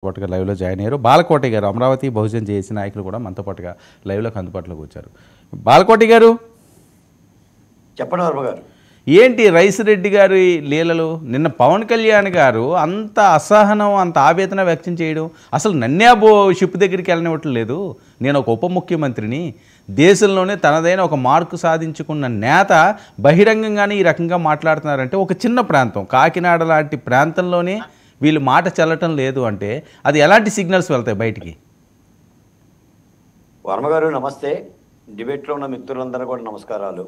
పాటుగా లైవ్లో జాయిన్ అయ్యారు. బాలకోటి గారు, అమరావతి బహుజన్ జేఏసీ నాయకులు కూడా మనతో పాటుగా లైవ్లోకి అందుబాటులోకి వచ్చారు. బాలకోటి గారు, చెప్పండి వర్మ గారు. ఏంటి రైస్ రెడ్డి గారి లీలలు? నిన్న పవన్ కళ్యాణ్ గారు అంత అసహనం, అంత ఆవేదన వ్యక్తం చేయడం, అసలు నన్నే షిప్ దగ్గరికి వెళ్ళనివ్వట్లేదు, నేను ఒక ఉప ముఖ్యమంత్రిని, దేశంలోనే తనదైన ఒక మార్కు సాధించుకున్న నేత బహిరంగంగానే ఈ రకంగా మాట్లాడుతున్నారంటే, ఒక చిన్న ప్రాంతం కాకినాడ లాంటి ప్రాంతంలోనే వీళ్ళు మాట చెల్లటం లేదు అంటే అది ఎలాంటి సిగ్నల్స్ వెళ్తాయి బయటికి? వర్మ గారు నమస్తే. డిబేట్లో ఉన్న మిత్రులందరూ కూడా నమస్కారాలు.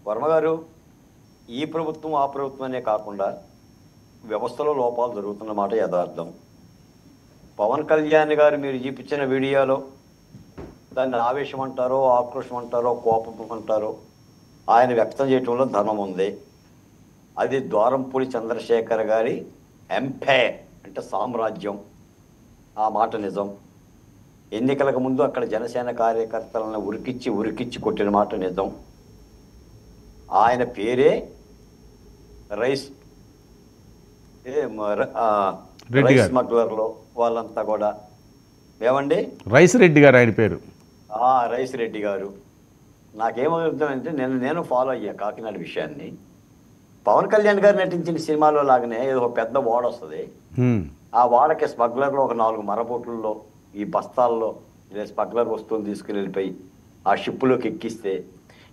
వర్మ గారు, ఈ ప్రభుత్వం ఆ ప్రభుత్వమే కాకుండా వ్యవస్థలో లోపాలు జరుగుతున్న మాట యథార్థం. పవన్ కళ్యాణ్ గారు మీరు చూపించిన వీడియోలో దాన్ని ఆవేశం అంటారో, ఆక్రోషం అంటారో, కోపం అంటారో, ఆయన వ్యక్తం చేయటంలో ధర్మం ఉంది. అది ద్వారంపూడి చంద్రశేఖర్ గారి ఎంపైర్ అంటే సామ్రాజ్యం. ఆ మాట నిజం. ఎన్నికలకు ముందు అక్కడ జనసేన కార్యకర్తలను ఉరికిచ్చి కొట్టిన మాట నిజం. ఆయన పేరే రైస్ స్మగ్లర్లో వాళ్ళంతా కూడా ఏమండి, రైస్ రెడ్డి గారు ఆయన పేరు. రైస్ రెడ్డి గారు. నాకేమవుతుందంటే నేను ఫాలో అయ్యా కాకినాడ విషయాన్ని. పవన్ కళ్యాణ్ గారు నటించిన సినిమాలో లాగానే ఏదో పెద్ద ఓడ వస్తుంది. ఆ ఓడకి స్మగ్లర్లో ఒక 4 మరబోట్లలో ఈ బస్తాల్లో స్మగ్లర్ వస్తువులు తీసుకుని వెళ్ళిపోయి ఆ షిప్పులోకి ఎక్కిస్తే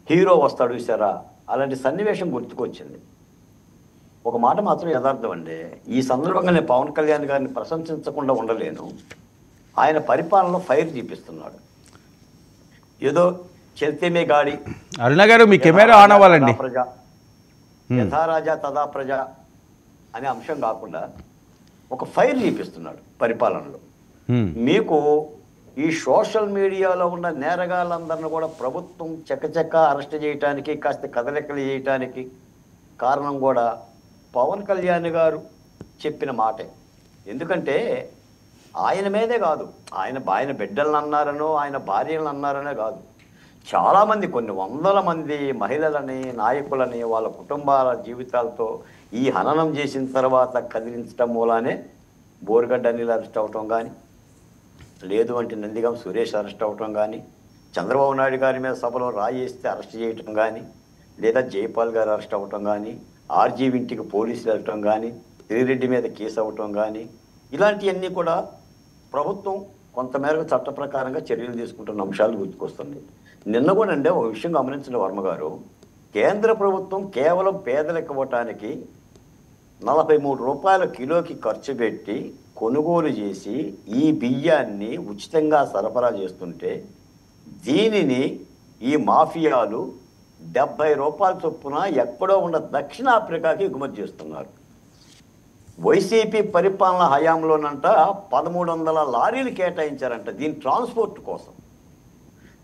హీరో వస్తాడు చూసారా, అలాంటి సన్నివేశం గుర్తుకొచ్చింది. ఒక మాట మాత్రం యథార్థం అండి. ఈ సందర్భంగా నేను పవన్ కళ్యాణ్ గారిని ప్రశంసించకుండా ఉండలేను. ఆయన పరిపాలనలో ఫైర్ చూపిస్తున్నాడు. ఏదో చెల్తేమే గాడి అరుణ గారు, మీ కెమెరా ఆన్ అవ్వాలండి. యథారాజా తదా ప్రజ అనే అంశం కాకుండా ఒక ఫైర్ చూపిస్తున్నాడు పరిపాలనలో. మీకు ఈ సోషల్ మీడియాలో ఉన్న నేరగాళ్ళందరినీ కూడా ప్రభుత్వం చకచక అరెస్ట్ చేయడానికి, కాస్త కదలికలు చేయటానికి కారణం కూడా పవన్ కళ్యాణ్ గారు చెప్పిన మాటే. ఎందుకంటే ఆయన మీదే కాదు, ఆయన బిడ్డలను అన్నారనో, ఆయన భార్యలను అన్నారనే కాదు, చాలామంది కొన్ని వందల మంది మహిళలని, నాయకులని, వాళ్ళ కుటుంబాల జీవితాలతో ఈ హననం చేసిన తర్వాత కదిలించడం మూలానే బోరుగడ్డ అనిల్ అరెస్ట్ అవటం కానీ, లేదు అంటే నందిగం సురేష్ అరెస్ట్ అవటం కానీ, చంద్రబాబు నాయుడు గారి మీద సభలో రాయేస్తే అరెస్ట్ చేయటం కానీ, లేదా జైపాల్ గారు అరెస్ట్ అవటం కానీ, ఆర్జీవి ఇంటికి పోలీసులు వెళ్ళటం కానీ, శ్రీరెడ్డి మీద కేసు అవ్వటం కానీ, ఇలాంటివన్నీ కూడా ప్రభుత్వం కొంతమేరకు చట్ట ప్రకారంగా చర్యలు తీసుకుంటున్న అంశాలు గుర్తుకొస్తుంది. నిన్న కూడా అంటే ఒక విషయం గమనించిన వర్మ గారు, కేంద్ర ప్రభుత్వం కేవలం పేదలకు ఇవ్వటానికి 43 రూపాయల కిలోకి ఖర్చు పెట్టి కొనుగోలు చేసి ఈ బియ్యాన్ని ఉచితంగా సరఫరా చేస్తుంటే, దీనిని ఈ మాఫియాలు 70 రూపాయల చొప్పున ఎక్కడో ఉన్న దక్షిణాఫ్రికాకి ఎగుమతి చేస్తున్నారు. వైసీపీ పరిపాలన హయాంలోనంట 1300 లారీలు కేటాయించారంట దీని ట్రాన్స్పోర్ట్ కోసం.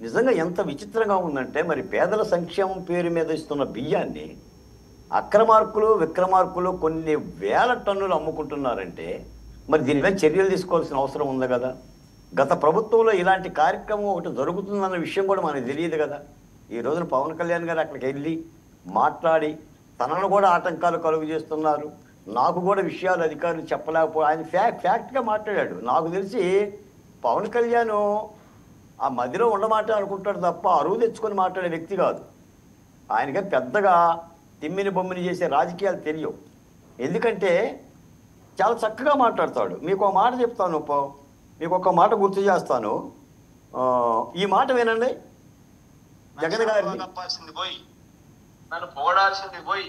నిజంగా ఎంత విచిత్రంగా ఉందంటే, మరి పేదల సంక్షేమం పేరు మీద ఇస్తున్న బియ్యాన్ని అక్రమార్కులు, విక్రమార్కులు కొన్ని వేల టన్నులు అమ్ముకుంటున్నారంటే మరి దీని మీద చర్యలు తీసుకోవాల్సిన అవసరం ఉంది కదా. గత ప్రభుత్వంలో ఇలాంటి కార్యక్రమం ఒకటి జరుగుతుందన్న విషయం కూడా మనకు తెలియదు కదా. ఈ రోజున పవన్ కళ్యాణ్ గారు అక్కడికి వెళ్ళి మాట్లాడి తనను కూడా ఆటంకాలు కలుగు చేస్తున్నారు, నాకు కూడా విషయాలు అధికారులు చెప్పలేకపోయి ఆయన ఫ్యాక్ట్గా మాట్లాడాడు. నాకు తెలిసి పవన్ కళ్యాణ్ ఆ మధ్యలో ఉండమాట అనుకుంటాడు తప్ప అరువు తెచ్చుకొని మాట్లాడే వ్యక్తి కాదు. ఆయనగా పెద్దగా తిమ్మిని బొమ్మిని చేసే రాజకీయాలు తెలియవు. ఎందుకంటే చాలా చక్కగా మాట్లాడతాడు. మీకు ఒక మాట చెప్తాను, మీకు ఒక మాట గుర్తు చేస్తాను. ఈ మాట వినండి. జగన్ గారిని తప్పాల్సింది పోయి, నన్ను పొగడాల్సింది పోయి